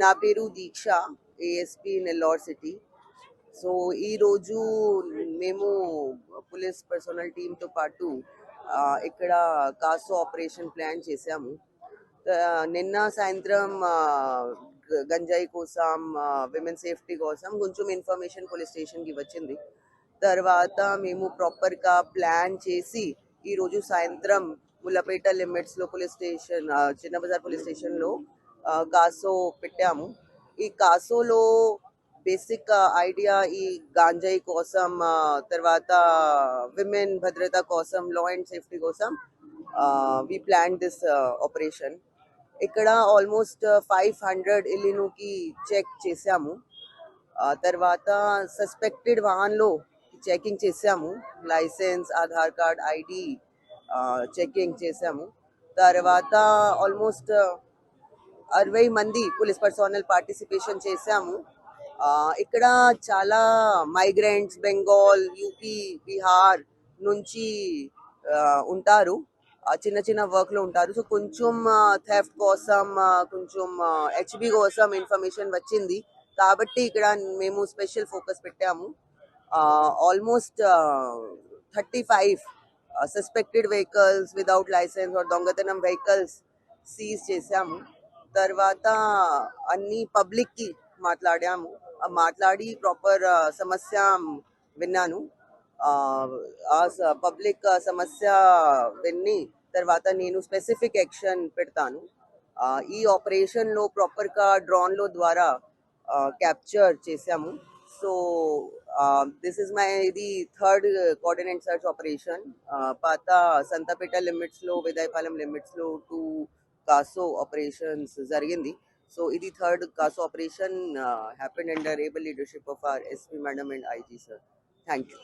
నా పేరు దీక్ష, ASP Nellore city. So ఈ రోజు మేము పోలీస్ పర్సనల్ టీంతో పాటు ఇక్కడ కాసో ఆపరేషన్ ప్లాన్ చేశాము. నిన్న సాయంత్రం గంజాయి కోసం, విమెన్ సేఫ్టీ కోసం కొంచెం ఇన్ఫర్మేషన్ పోలీస్ స్టేషన్కి వచ్చింది. తర్వాత మేము ప్రాపర్గా ప్లాన్ చేసి ఈరోజు సాయంత్రం ముల్లపేట లిమిట్స్లో పోలీస్ స్టేషన్, చిన్న బజార్ పోలీస్ స్టేషన్లో కాసో పెట్టాము. ఈ కాసోలో బేసిక్ ఐడియా ఈ గాంజాయి కోసం, తర్వాత విమెన్ భద్రత కోసం, లా అండ్ సేఫ్టీ కోసం వి ప్లాన్ దిస్ ఆపరేషన్. ఇక్కడ ఆల్మోస్ట్ 500 ఇల్లుకి చెక్ చేశాము. తర్వాత సస్పెక్టెడ్ వాహన్లో చెకింగ్ చేసాము, licence, Aadhaar card, ID checking చేసాము. తర్వాత ఆల్మోస్ట్ 60 మంది పోలీస్ పర్సనల్ పార్టిసిపేషన్ చేశాము. ఇక్కడ చాలా మైగ్రెంట్స్ బెంగాల్, యూపీ, బీహార్ నుంచి ఉంటారు, చిన్న చిన్న వర్క్లో ఉంటారు. సో కొంచెం థెఫ్ట్ కోసం, కొంచెం హెచ్బి కోసం ఇన్ఫర్మేషన్ వచ్చింది కాబట్టి ఇక్కడ మేము స్పెషల్ ఫోకస్ పెట్టాము. Almost 35 suspected vehicles without licence or దొంగతనం వెహికల్స్ సీజ్ చేశాము. తర్వాత అన్ని పబ్లిక్కి మాట్లాడి ప్రాపర్ సమస్య విన్నాను. పబ్లిక్ సమస్య విని తర్వాత నేను స్పెసిఫిక్ యాక్షన్ పెడతాను. ఈ ఆపరేషన్లో ప్రాపర్గా డ్రోన్లో ద్వారా క్యాప్చర్ చేసాము. సో దిస్ ఇస్ ఇది థర్డ్ కోఆర్డినేట్ సర్చ్ ఆపరేషన్. పాత సంతపేట లిమిట్స్లో, విదయపాలెం లిమిట్స్లో 2 కాసో ఆపరేషన్స్ జరిగింది. సో ఇది third CASO operation happened under able leadership of our SP madam and IG sir. Thank you.